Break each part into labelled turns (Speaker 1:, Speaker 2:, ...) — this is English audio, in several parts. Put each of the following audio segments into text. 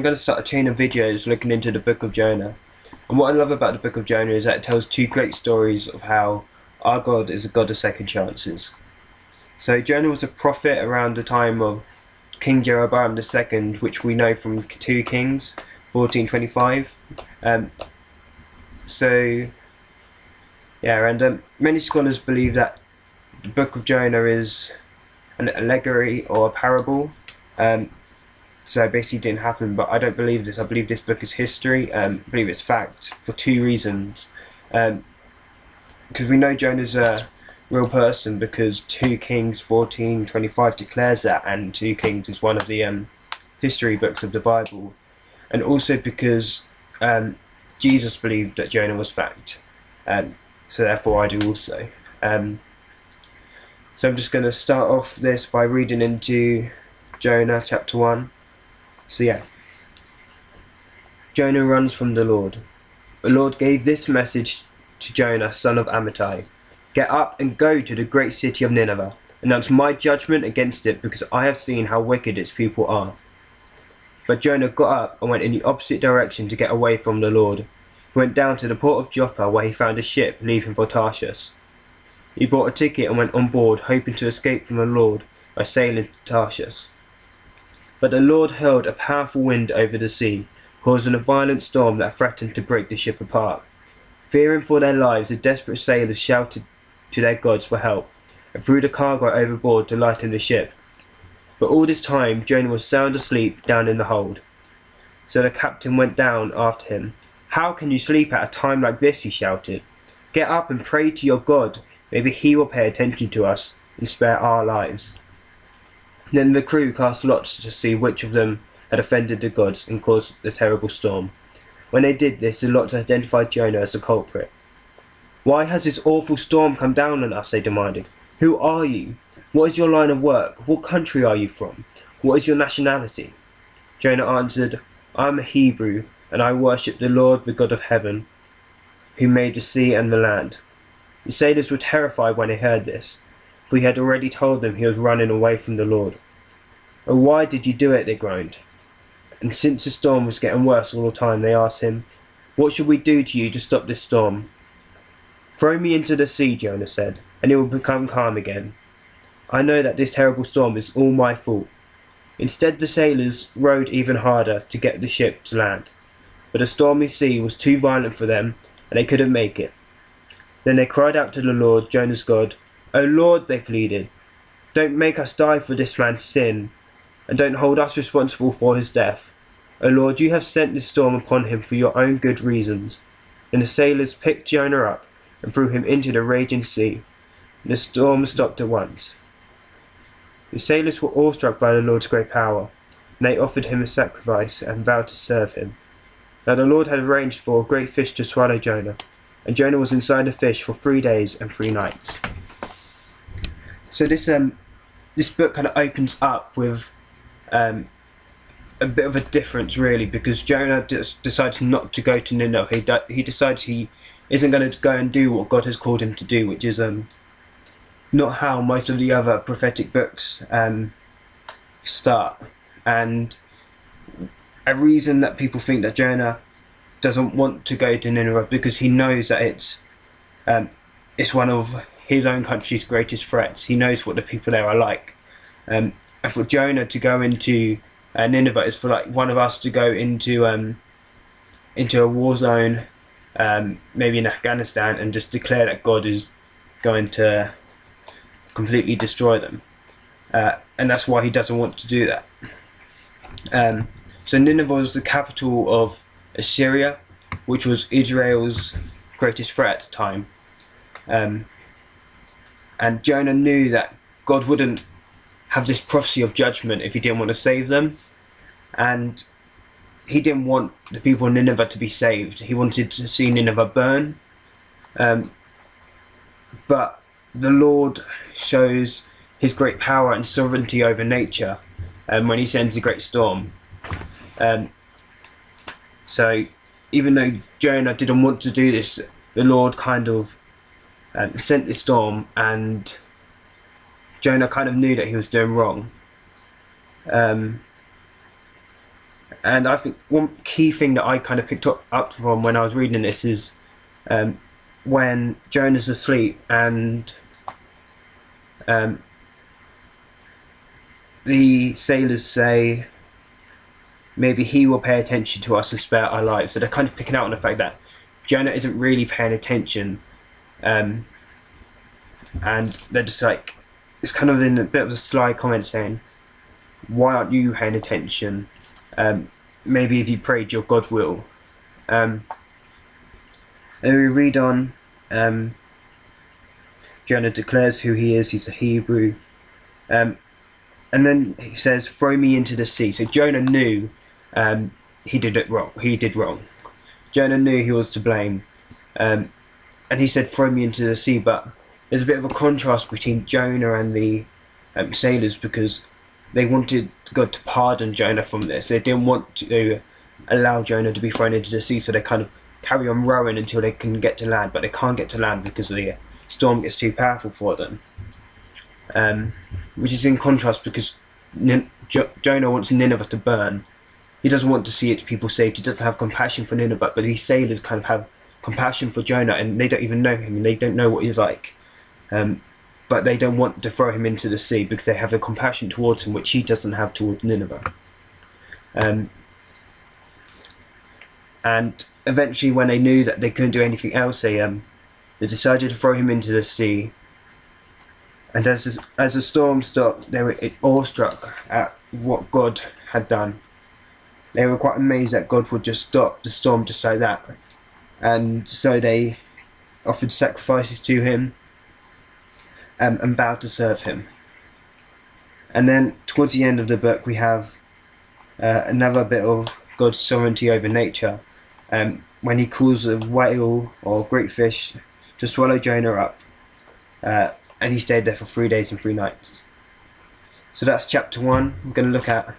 Speaker 1: going to start a chain of videos looking into the Book of Jonah. And what I love about the Book of Jonah is that it tells two great stories of how our God is a God of second chances. So Jonah was a prophet around the time of King Jeroboam II, which we know from 2 Kings 14:25. Many scholars believe that the Book of Jonah is an allegory or a parable. So it basically didn't happen, but I don't believe this. I believe this book is history. I believe it's fact for two reasons. Because we know Jonah's a real person, because 2 Kings 14:25 declares that, and 2 Kings is one of the history books of the Bible. And also because Jesus believed that Jonah was fact. So therefore I do also. So I'm just going to start off this by reading into Jonah chapter 1. So yeah. Jonah runs from the Lord. The Lord gave this message to Jonah, son of Amittai. Get up and go to the great city of Nineveh. Announce my judgment against it, because I have seen how wicked its people are. But Jonah got up and went in the opposite direction to get away from the Lord. He went down to the port of Joppa, where he found a ship leaving for Tarshish. He bought a ticket and went on board, hoping to escape from the Lord by sailing to Tarshish. But the Lord hurled a powerful wind over the sea, causing a violent storm that threatened to break the ship apart. Fearing for their lives, the desperate sailors shouted to their gods for help, and threw the cargo overboard to lighten the ship. But all this time Jonah was sound asleep down in the hold. So the captain went down after him. "How can you sleep at a time like this?" he shouted. "Get up and pray to your God. Maybe he will pay attention to us and spare our lives." Then the crew cast lots to see which of them had offended the gods and caused the terrible storm. When they did this, the lots identified Jonah as the culprit. "Why has this awful storm come down on us?" they demanded. "Who are you? What is your line of work? What country are you from? What is your nationality?" Jonah answered, "I am a Hebrew, and I worship the Lord, the God of heaven, who made the sea and the land." The sailors were terrified when they heard this, for he had already told them he was running away from the Lord. "Oh, why did you do it?" they groaned. And since the storm was getting worse all the time, they asked him, "What should we do to you to stop this storm?" "Throw me into the sea," Jonah said, "and it will become calm again. I know that this terrible storm is all my fault." Instead, the sailors rowed even harder to get the ship to land, but the stormy sea was too violent for them, and they couldn't make it. Then they cried out to the Lord, Jonah's God. "O Lord," they pleaded, "don't make us die for this man's sin, and don't hold us responsible for his death. O Lord, you have sent this storm upon him for your own good reasons." Then the sailors picked Jonah up and threw him into the raging sea, and the storm stopped at once. The sailors were awestruck by the Lord's great power, and they offered him a sacrifice and vowed to serve him. Now the Lord had arranged for a great fish to swallow Jonah, and Jonah was inside the fish for 3 days and 3 nights. So this book kind of opens up with a bit of a difference, really, because Jonah decides not to go to Nineveh. He decides he isn't going to go and do what God has called him to do, which is not how most of the other prophetic books start. And a reason that people think that Jonah doesn't want to go to Nineveh, because he knows that it's one of his own country's greatest threats. He knows what the people there are like. And for Jonah to go into Nineveh is for like one of us to go into a war zone, maybe in Afghanistan, and just declare that God is going to completely destroy them. And that's why he doesn't want to do that. So Nineveh was the capital of Assyria, which was Israel's greatest threat at the time. And Jonah knew that God wouldn't have this prophecy of judgment if he didn't want to save them. And he didn't want the people in Nineveh to be saved. He wanted to see Nineveh burn. But the Lord shows his great power and sovereignty over nature when he sends a great storm. So even though Jonah didn't want to do this, the Lord kind of sent the storm, and Jonah kind of knew that he was doing wrong. And I think one key thing that I kind of picked up from when I was reading this is when Jonah's asleep and the sailors say maybe he will pay attention to us and spare our lives. So they're kind of picking out on the fact that Jonah isn't really paying attention, and they're just like, it's kind of in a bit of a sly comment saying, why aren't you paying attention? Maybe if you prayed, your God will. And we read on, Jonah declares who he is, he's a Hebrew. And then he says, throw me into the sea. So Jonah knew he did it wrong. He did wrong. Jonah knew he was to blame. And he said, throw me into the sea. But there's a bit of a contrast between Jonah and the sailors, because they wanted God to pardon Jonah from this. They didn't want to allow Jonah to be thrown into the sea, so they kind of carry on rowing until they can get to land, but they can't get to land because the storm gets too powerful for them. Which is in contrast, because Jonah wants Nineveh to burn. He doesn't want to see its people saved. He doesn't have compassion for Nineveh, but these sailors kind of have compassion for Jonah, and they don't even know him, and they don't know what he's like. But they don't want to throw him into the sea because they have a compassion towards him which he doesn't have towards Nineveh. And eventually, when they knew that they couldn't do anything else, they decided to throw him into the sea. And as the storm stopped, they were awestruck at what God had done. They were quite amazed that God would just stop the storm just like that. And so they offered sacrifices to him and vowed to serve him. And then towards the end of the book we have another bit of God's sovereignty over nature, when he calls a whale or great fish to swallow Jonah up, and he stayed there for 3 days and 3 nights. So that's chapter 1. I'm going to look at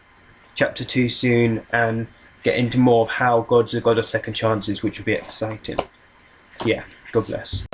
Speaker 1: chapter 2 soon and get into more of how God's a God of second chances, which will be exciting. So yeah, God bless.